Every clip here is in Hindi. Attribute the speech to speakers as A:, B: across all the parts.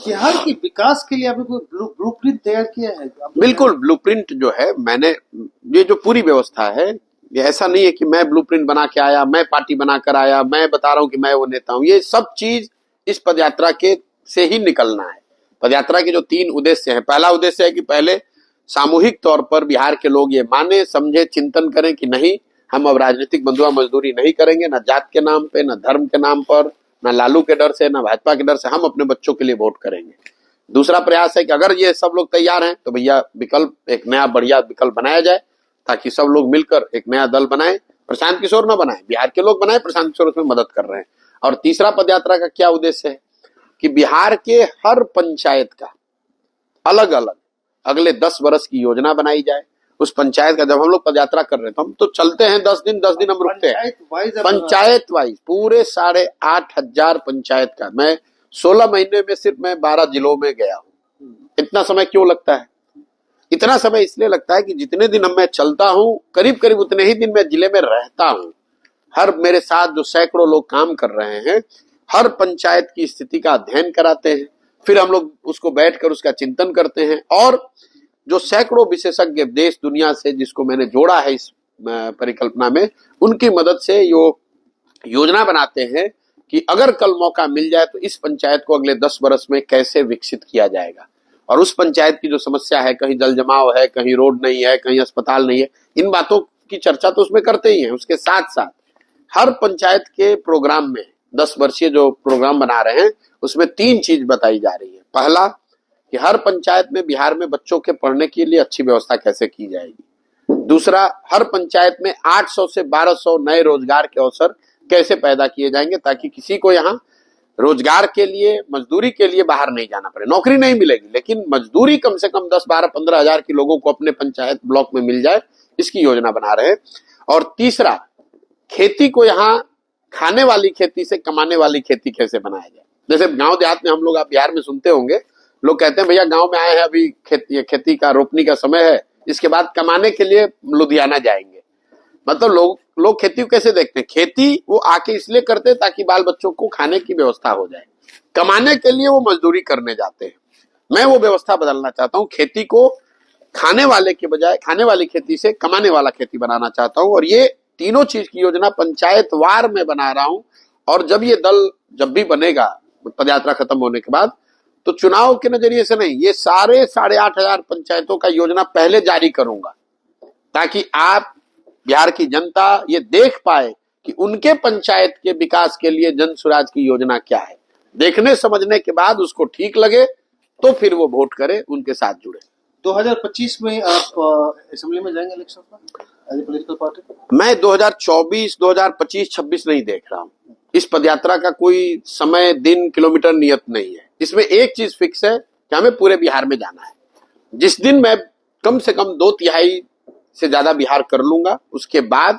A: बिहार के विकास के लिए आपने कोई ब्लूप्रिंट तैयार किया है?
B: बिल्कुल, ब्लूप्रिंट जो है मैंने, ये जो पूरी व्यवस्था है, ये ऐसा नहीं है कि मैं ब्लूप्रिंट बना के आया, मैं पार्टी बना कर आया, मैं बता रहा हूं कि मैं वो नेता हूं। ये सब चीज इस पदयात्रा के से ही निकलना है। पदयात्रा के जो 3 उद्देश्य हैं, पहला उद्देश्य है कि पहले सामूहिक तौर पर बिहार के लोग ये माने, समझे, चिंतन करें कि नहीं, हम अब राजनीतिक बंधुआ मजदूरी नहीं करेंगे, ना जात के नाम पे, ना धर्म के नाम पर, ना लालू के डर से, ना भाजपा के डर से, हम अपने बच्चों के लिए वोट करेंगे। दूसरा प्रयास है कि अगर ये सब लोग तैयार हैं तो भैया विकल्प, एक नया बढ़िया विकल्प बनाया जाए, ताकि सब लोग मिलकर एक नया दल बनाए। प्रशांत किशोर न बनाए, बिहार के लोग बनाए, प्रशांत किशोर उसमें मदद कर रहे हैं। और तीसरा पदयात्रा का क्या उद्देश्य है कि बिहार के हर पंचायत का अलग अलग अगले 10 वर्ष की योजना बनाई जाए। उस पंचायत का, जब हम लोग पदयात्रा कर रहे हैं तो हम तो चलते हैं 10 दिन हम रुकते हैं, पंचायत वाइज पूरे 8,500 पंचायत का। मैं 16 महीने में सिर्फ मैं 12 जिलों में गया हूं। इतना समय क्यों लगता है? इतना समय इसलिए लगता है कि जितने दिन मैं चलता हूं, करीब करीब उतने ही दिन मैं जिले में रहता हूं। हर मेरे साथ जो सैकड़ों लोग काम कर रहे हैं, हर पंचायत की स्थिति का अध्ययन कराते हैं, फिर हम लोग उसको बैठकर उसका चिंतन करते हैं। और जो सैकड़ों विशेषज्ञ देश दुनिया से जिसको मैंने जोड़ा है इस परिकल्पना में, उनकी मदद से योजना बनाते हैं कि अगर कल मौका मिल जाए तो इस पंचायत को अगले 10 वर्ष में कैसे विकसित किया जाएगा। और उस पंचायत की जो समस्या है, कहीं जल जमाव है, कहीं रोड नहीं है, कहीं अस्पताल नहीं है, इन बातों की चर्चा तो उसमें करते ही हैं। उसके साथ साथ हर पंचायत के प्रोग्राम में 10 वर्षीय जो प्रोग्राम बना रहे हैं, उसमें 3 चीज बताई जा रही है। पहला कि हर पंचायत में बिहार में बच्चों के पढ़ने के लिए अच्छी व्यवस्था कैसे की जाएगी। दूसरा, हर पंचायत में 800 से 1200 नए रोजगार के अवसर कैसे पैदा किए जाएंगे, ताकि किसी को यहाँ रोजगार के लिए, मजदूरी के लिए बाहर नहीं जाना पड़े। नौकरी नहीं मिलेगी, लेकिन मजदूरी कम से कम 10, 12, 15 हजार के लोगों को अपने पंचायत ब्लॉक में मिल जाए, इसकी योजना बना रहे हैं। और तीसरा, खेती को यहाँ खाने वाली खेती से कमाने वाली खेती कैसे बनाया जाए। जैसे गांव देहात में हम लोग, आप बिहार में सुनते होंगे, लोग कहते हैं भैया गांव में आए हैं, अभी खेती का रोपनी का समय है, इसके बाद कमाने के लिए लुधियाना जाएंगे। मतलब लोग खेती को कैसे देखते हैं? खेती वो आके इसलिए करते हैं ताकि बाल बच्चों को खाने की व्यवस्था हो जाए। कमाने के लिए वो मजदूरी करने जाते हैं। मैं वो व्यवस्था बदलना चाहता हूँ। खेती को खाने वाले के बजाय, खाने वाली खेती से कमाने वाला खेती बनाना चाहता हूँ। और ये तीनों चीज की योजना पंचायत वार में बना रहा हूँ। और जब ये दल जब भी बनेगा पदयात्रा खत्म होने के बाद, तो चुनाव के नजरिए से नहीं, ये सारे 8,500 पंचायतों का योजना पहले जारी करूंगा, ताकि आप बिहार की जनता ये देख पाए कि उनके पंचायत के विकास के लिए जन स्वराज की योजना क्या है। देखने समझने के बाद उसको ठीक लगे तो फिर वो वोट करे, उनके साथ जुड़े।
A: 2025 में आप असेंबली में जाएंगे इलेक्शन में एज ए पॉलिटिकल पार्टी?
B: मैं 2024, 2025, 26 नहीं देख रहा हूँ। इस पदयात्रा का कोई समय, दिन, किलोमीटर नियत नहीं है। इसमें एक चीज फिक्स है कि हमें पूरे बिहार में जाना है। जिस दिन मैं कम से कम 2/3 से ज्यादा बिहार कर लूंगा, उसके बाद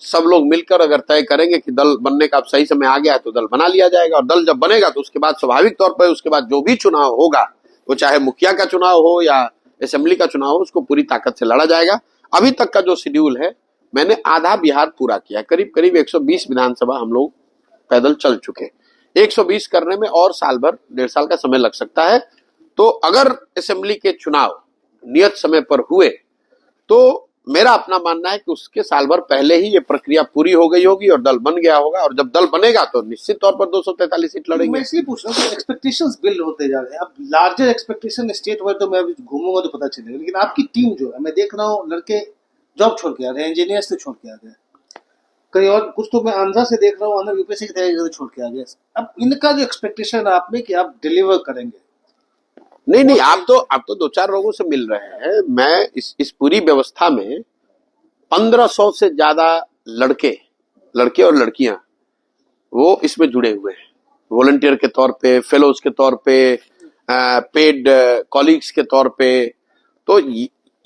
B: सब लोग मिलकर अगर तय करेंगे कि दल बनने का अब सही समय आ गया है, तो दल बना लिया जाएगा। और दल जब बनेगा तो उसके बाद स्वाभाविक तौर पर उसके बाद जो भी चुनाव होगा, वो चाहे मुखिया का चुनाव हो या असेंबली का चुनाव हो, उसको पूरी ताकत से लड़ा जाएगा। अभी तक का जो शेड्यूल है, मैंने आधा बिहार पूरा किया। करीब करीब 120 विधानसभा हम लोग पैदल चल चुके। 120 करने में और साल भर, 1.5 साल का समय लग सकता है। तो अगर असेंबली के चुनाव नियत समय पर हुए तो मेरा अपना मानना है कि उसके साल भर पहले ही ये प्रक्रिया पूरी हो गई होगी और दल बन गया होगा। और जब दल बनेगा तो निश्चित तौर पर 243 सीट लड़ेंगे।
A: मैं इसलिए पूछ रहा हूँ कि एक्सपेक्टेशंस बिल्ड होते जा रहे हैं। अब लार्जर एक्सपेक्टेशन स्टेट वाइड तो मैं अभी घूमूंगा तो पता चलेगा, लेकिन आपकी टीम जो है, मैं देख रहा हूँ लड़के जॉब छोड़ के आ रहे हैं, इंजीनियर से छोड़ के आ गए, कहीं और कुछ तो मैं आंध्रा से देख रहा हूँ, आंध्रा यूपीएससी की तैयारी छोड़ के आ गए। अब इनका जो एक्सपेक्टेशन है आप में कि आप डिलीवर करेंगे।
B: नहीं, आप तो 2-4 लोगों से मिल रहे हैं। मैं इस पूरी व्यवस्था में 1500 से ज्यादा लड़के और लड़कियां वो इसमें जुड़े हुए हैं, वॉलंटियर के तौर पे, फेलोज के तौर पे, पेड कॉलीग्स के तौर पे। तो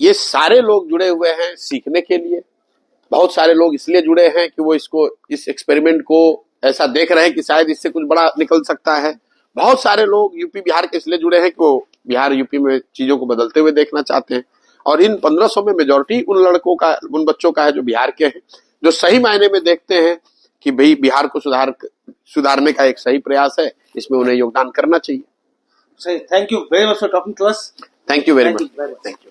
B: ये सारे लोग जुड़े हुए हैं सीखने के लिए। बहुत सारे लोग इसलिए जुड़े हैं कि वो इस एक्सपेरिमेंट को ऐसा देख रहे हैं कि शायद इससे कुछ बड़ा निकल सकता है। बहुत सारे लोग यूपी बिहार के इसलिए जुड़े हैं कि वो बिहार यूपी में चीजों को बदलते हुए देखना चाहते हैं। और इन 1500 में मेजोरिटी उन लड़कों का, उन बच्चों का है जो बिहार के हैं, जो सही मायने में देखते हैं कि भाई बिहार को सुधारने का एक सही प्रयास है, इसमें उन्हें योगदान करना चाहिए।
A: सही, thank you very much for talking to us.
B: Thank you very
A: Thank you
B: much.
A: very much.
B: Thank you.